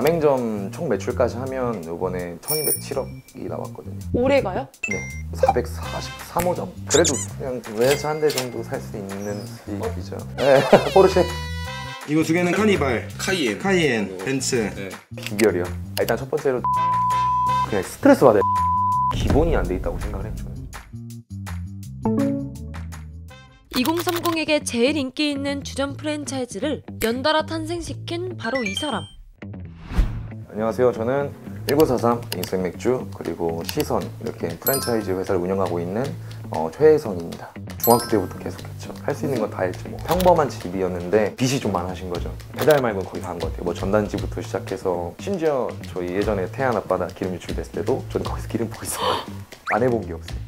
가맹점 총 매출까지 하면 이번에 1207억이 나왔거든요. 올해가요? 네, 443호점. 그래도 그냥 웨즈 한 대 정도 살 수 있는 수익이죠. 네, 포르쉐. 이거 두 개는 카니발, 카이엔, 벤츠. 네. 비결이요. 일단 첫 번째로 그냥 스트레스 받아요. 기본이 안 돼 있다고 생각을 해요, 저는. 2030에게 제일 인기 있는 주점 프랜차이즈를 연달아 탄생시킨 바로 이 사람. 안녕하세요. 저는 1943 인생맥주 그리고 시선 이렇게 프랜차이즈 회사를 운영하고 있는 최혜성입니다. 중학교 때부터 계속했죠. 할 수 있는 건 다 했죠. 뭐 평범한 집이었는데 빚이 좀 많으신 거죠. 배달 말고는 거의 다 한 것 같아요. 뭐 전단지부터 시작해서 심지어 저희 예전에 태안 앞바다 기름 유출됐을 때도 저는 거기서 기름 보고 있었어요. 안 해본 게 없어요.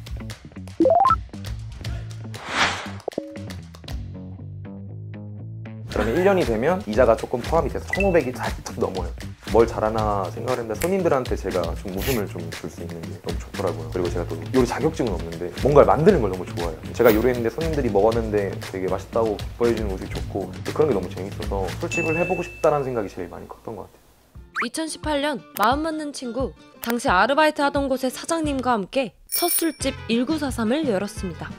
그러면 1년이 되면 이자가 조금 포함이 돼서 1,500이 살짝 넘어요. 뭘 잘하나 생각을 했는데 손님들한테 제가 좀 웃음을 좀 줄 수 있는 게 너무 좋더라고요. 그리고 제가 또 요리 자격증은 없는데 뭔가를 만드는 걸 너무 좋아해요. 제가 요리했는데 손님들이 먹었는데 되게 맛있다고 기뻐해주는 모습이 좋고 그런 게 너무 재밌어서 술집을 해보고 싶다는 생각이 제일 많이 컸던 것 같아요. 2018년 마음 맞는 친구, 당시 아르바이트 하던 곳의 사장님과 함께 첫 술집 1943을 열었습니다.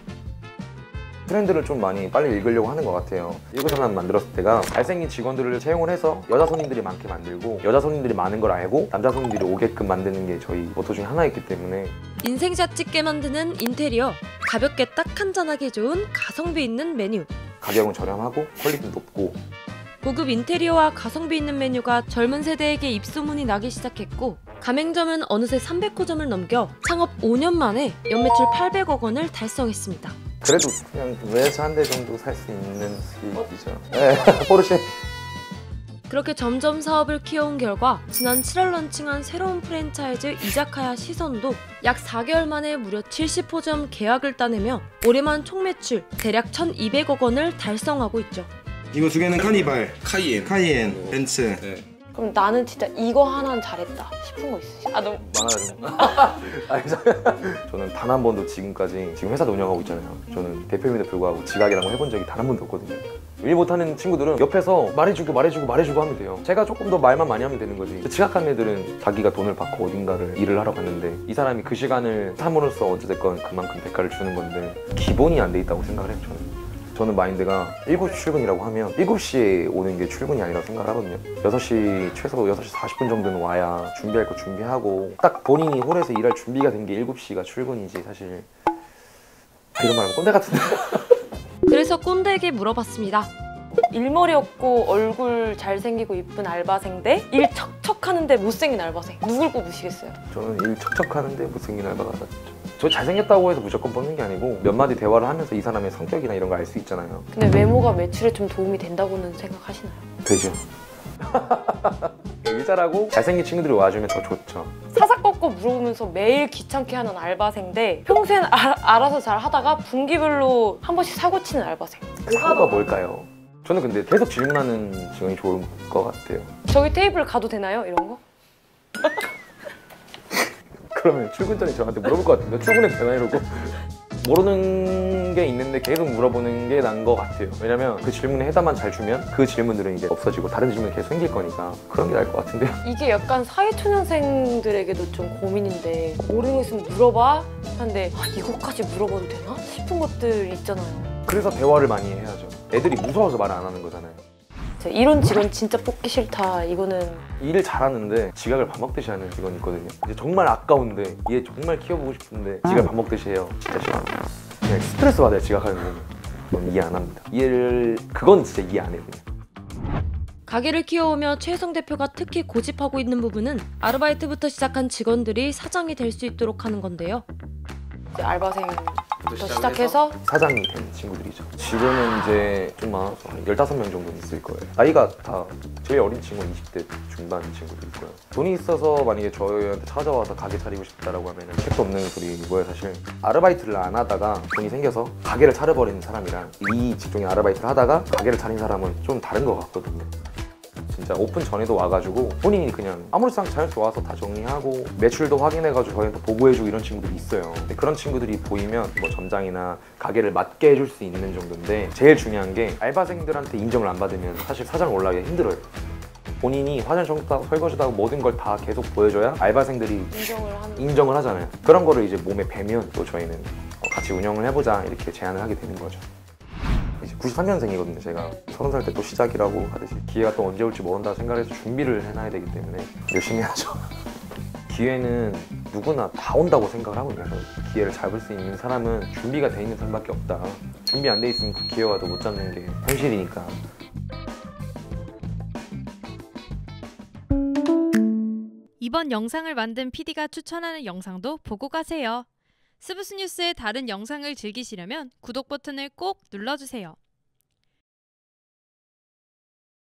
트렌드를 좀 많이 빨리 읽으려고 하는 것 같아요. 1943 만들었을 때가 잘생긴 직원들을 채용을 해서 여자 손님들이 많게 만들고 여자 손님들이 많은 걸 알고 남자 손님들이 오게끔 만드는 게 저희 모토 중에 하나였기 때문에 인생샷 찍게 만드는 인테리어, 가볍게 딱 한잔하기 좋은 가성비 있는 메뉴, 가격은 저렴하고 퀄리티는 높고 고급 인테리어와 가성비 있는 메뉴가 젊은 세대에게 입소문이 나기 시작했고 가맹점은 어느새 300호점을 넘겨 창업 5년 만에 연매출 800억 원을 달성했습니다. 그래도 그냥 웨즈 한 대 정도 살 수 있는 수익이죠. 네, 포르쉐. 그렇게 점점 사업을 키워온 결과 지난 7월 런칭한 새로운 프랜차이즈 이자카야 시선도 약 4개월 만에 무려 70호점 계약을 따내며 올해만 총 매출 대략 1,200억 원을 달성하고 있죠. 이거 두 개는 카니발, 카이엔, 벤츠. 네. 그럼 나는 진짜 이거 하나는 잘했다 싶은 거 있으세요? 너무 많아요. 저는 단 한 번도 지금까지 지금 회사도 운영하고 있잖아요. 저는 대표임에도 불구하고 지각이라고 해본 적이 단 한 번도 없거든요. 일 못하는 친구들은 옆에서 말해주고 하면 돼요. 제가 조금 더 말만 많이 하면 되는 거지. 지각한 애들은 자기가 돈을 받고 어딘가를 일을 하러 갔는데 이 사람이 그 시간을 함으로써 어찌됐건 그만큼 대가를 주는 건데 기본이 안 돼 있다고 생각을 해요. 저는 마인드가 7시 출근이라고 하면 7시에 오는 게 출근이 아니라고 생각을 하거든요. 6시 최소 6시 40분 정도는 와야 준비할 거 준비하고 딱 본인이 홀에서 일할 준비가 된 게 7시가 출근이지 사실 이런 말 하면 꼰대 같은데. 그래서 꼰대에게 물어봤습니다. 일머리 없고 얼굴 잘생기고 이쁜 알바생 대 일 척척 하는데 못생긴 알바생, 누굴 뽑으시겠어요? 저는 일 척척 하는데 못생긴 알바가 낫죠. 저 잘생겼다고 해서 무조건 뽑는 게 아니고 몇 마디 대화를 하면서 이 사람의 성격이나 이런 거 알 수 있잖아요. 근데 외모가 매출에 좀 도움이 된다고는 생각하시나요? 되죠. 일 잘하고 잘생긴 친구들이 와주면 더 좋죠. 사사건건 물어보면서 매일 귀찮게 하는 알바생 대 평소엔 알아서 잘 하다가 분기별로 한 번씩 사고 치는 알바생. 사고가 뭘까요? 저는 근데 계속 질문하는 직원이 좋을 것 같아요. 저기 테이블 가도 되나요? 이런 거? 그러면 출근 전에 저한테 물어볼 것 같은데 출근해도 되나 이러고 모르는 게 있는데 계속 물어보는 게 나은 것 같아요. 왜냐면 그 질문에 해답만 잘 주면 그 질문들은 이제 없어지고 다른 질문이 계속 생길 거니까 그런 게 나을 것 같은데요. 이게 약간 사회초년생들에게도 좀 고민인데 모르는 거 있으면 물어봐 하는데 이거까지 물어봐도 되나? 싶은 것들 있잖아요. 그래서 대화를 많이 해야죠. 애들이 무서워서 말 안 하는 거잖아요. 이런 직원 진짜 뽑기 싫다. 이거는 일을 잘하는데 지각을 밥 먹듯이 하는 직원이 있거든요. 이제 정말 아까운데 얘 정말 키워보고 싶은데 지각 밥 먹듯이 해요. 진짜 싫어합니다. 그냥 스트레스 받아요, 지각하는 거. 저는 이해 안 합니다. 그건 진짜 이해 안 해요. 그냥. 가게를 키워오며 최혜성 대표가 특히 고집하고 있는 부분은 아르바이트부터 시작한 직원들이 사장이 될 수 있도록 하는 건데요. 알바생부터 시작해서 사장이 된 친구들이죠. 지금은 이제 좀 많아서 한 15명 정도 있을 거예요. 나이가 다 제일 어린 친구는 20대 중반 친구도 있고요. 돈이 있어서 만약에 저희한테 찾아와서 가게 차리고 싶다라고 하면 택도 없는 소리고요. 사실 아르바이트를 안 하다가 돈이 생겨서 가게를 차려버리는 사람이랑 이 직종에 아르바이트를 하다가 가게를 차린 사람은 좀 다른 것 같거든요. 진짜 오픈 전에도 와가지고 본인이 그냥 아무렇지 않게 잘 좋아서 다 정리하고 매출도 확인해가지고 저희한테 보고해주고 이런 친구들이 있어요. 근데 그런 친구들이 보이면 뭐 점장이나 가게를 맡게 해줄 수 있는 정도인데 제일 중요한 게 알바생들한테 인정을 안 받으면 사실 사장 올라가기 힘들어요. 본인이 화장실 청소하고 설거지도 하고 모든 걸 다 계속 보여줘야 알바생들이 인정을 인정을 하잖아요. 그런 거를 이제 몸에 배면 또 저희는 같이 운영을 해보자 이렇게 제안을 하게 되는 거죠. 이제 93년생이거든요. 제가 30살 때 또 시작이라고 하듯이 기회가 또 언제 올지 모른다 생각해서 준비를 해놔야 되기 때문에 열심히 하죠. 기회는 누구나 다 온다고 생각을 하거든요. 그래서 기회를 잡을 수 있는 사람은 준비가 돼 있는 사람밖에 없다. 준비 안 돼 있으면 그 기회가 더 못 잡는 게 현실이니까. 이번 영상을 만든 PD가 추천하는 영상도 보고 가세요. 스브스 뉴스의 다른 영상을 즐기시려면 구독 버튼을 꼭 눌러주세요.